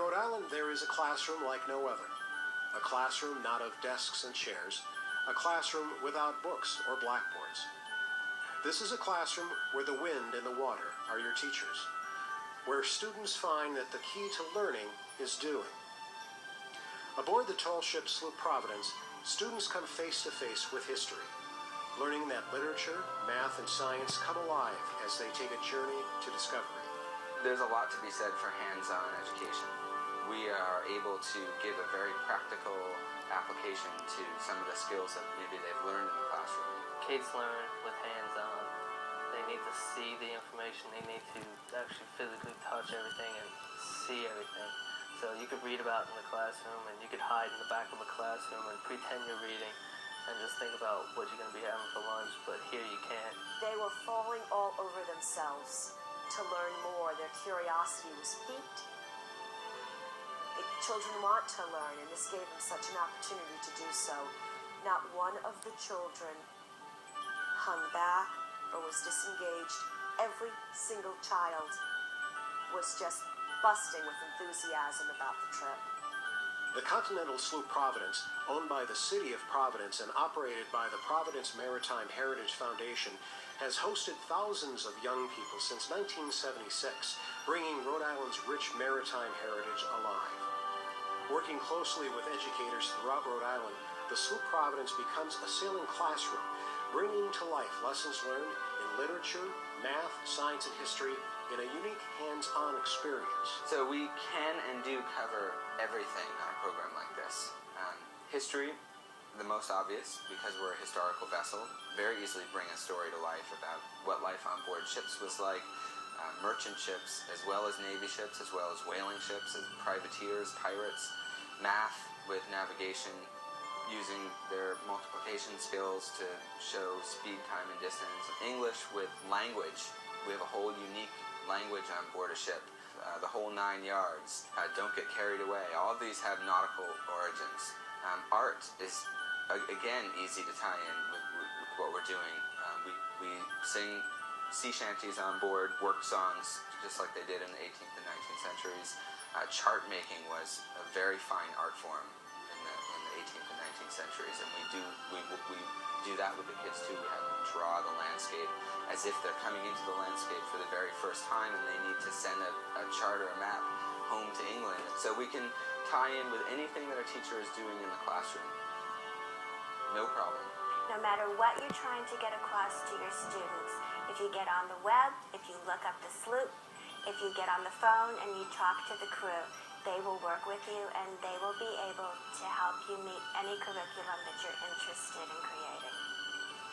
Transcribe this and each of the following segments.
Rhode Island, there is a classroom like no other. A classroom not of desks and chairs, a classroom without books or blackboards. This is a classroom where the wind and the water are your teachers, where students find that the key to learning is doing. Aboard the Tall Ship Providence, students come face to face with history, learning that literature, math, and science come alive as they take a journey to discovery. There's a lot to be said for hands-on education. We are able to give a very practical application to some of the skills that maybe they've learned in the classroom. Kids learn with hands-on. They need to see the information. They need to actually physically touch everything and see everything. So you could read about in the classroom, and you could hide in the back of a classroom and pretend you're reading and just think about what you're going to be having for lunch, but here you can't. They were falling all over themselves to learn more. Their curiosity was piqued. Children want to learn, and this gave them such an opportunity to do so. Not one of the children hung back or was disengaged. Every single child was just busting with enthusiasm about the trip. The Continental Sloop Providence, owned by the City of Providence and operated by the Providence Maritime Heritage Foundation, has hosted thousands of young people since 1976, bringing Rhode Island's rich maritime heritage alive. Working closely with educators throughout Rhode Island, the Sloop Providence becomes a sailing classroom, bringing to life lessons learned in literature, math, science, and history in a unique hands-on experience. So we can and do cover everything on a program like this. History, the most obvious, because we're a historical vessel, very easily bring a story to life about what life on board ships was like, merchant ships, as well as Navy ships, as well as whaling ships, as privateers, pirates, math with navigation, using their multiplication skills to show speed, time, and distance, English with language. We have a whole unique language on board a ship, the whole 9 yards, don't get carried away. All of these have nautical origins. Art is, again, easy to tie in with what we're doing. We sing sea shanties on board, work songs, just like they did in the 18th and 19th centuries. Chart making was a very fine art form in the 18th and 19th centuries, and we do that with the kids too. We have them draw the landscape as if they're coming into the landscape for the very first time, and they need to send a chart or a map home to England. So we can tie in with anything that our teacher is doing in the classroom. No problem. No matter what you're trying to get across to your students, if you get on the web, if you look up the sloop, if you get on the phone and you talk to the crew, they will work with you and they will be able to help you meet any curriculum that you're interested in creating.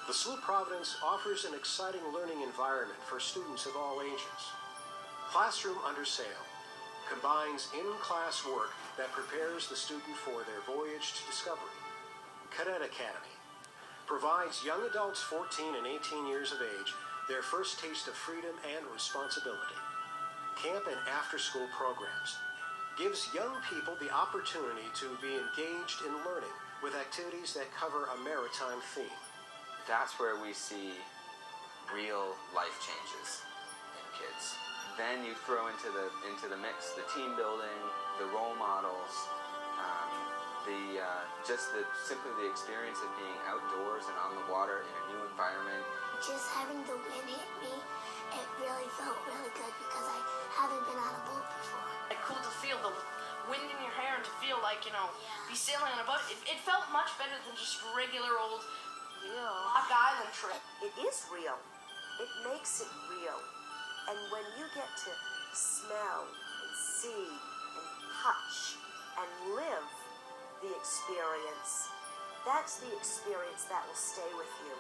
The Sloop Providence offers an exciting learning environment for students of all ages. Classroom Under Sail combines in-class work that prepares the student for their voyage to discovery. Cadet Academy provides young adults 14 and 18 years of age their first taste of freedom and responsibility. Camp and after-school programs gives young people the opportunity to be engaged in learning with activities that cover a maritime theme. That's where we see real life changes in kids. Then you throw into the mix the team building, the role models, simply the experience of being outdoors and on the water in a new environment. Just having the wind hit me, it really felt really good because I haven't been on a boat before. It's cool to feel the wind in your hair and to feel like, be sailing on a boat. It felt much better than just regular old Rock Island trip. It is real. It makes it real. And when you get to smell and see and touch and live the experience, that's the experience that will stay with you.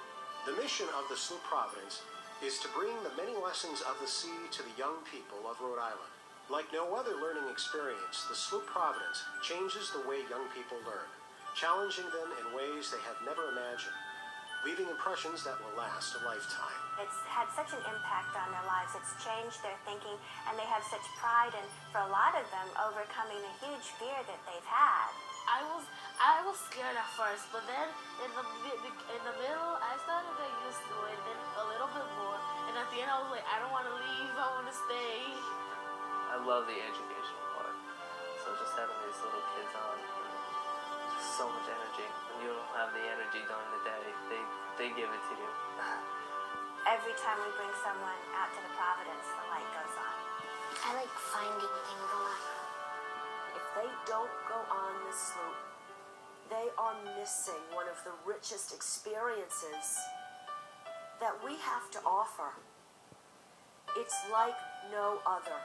The mission of the Sloop Providence is to bring the many lessons of the sea to the young people of Rhode Island. Like no other learning experience, the Sloop Providence changes the way young people learn, challenging them in ways they have never imagined, leaving impressions that will last a lifetime. It's had such an impact on their lives. It's changed their thinking, and they have such pride in, for a lot of them, overcoming a huge fear that they've had. I was scared at first, but then in the middle, I started to get used to it, then a little bit more, and at the end I was like, I don't want to leave, I want to stay. I love the education part. So just having these little kids on. Just so much energy. When you don't have the energy during the day, they give it to you. Every time we bring someone out to the Providence, the light goes on. I like finding things on my. If they don't go on this sloop, they are missing one of the richest experiences that we have to offer. It's like no other.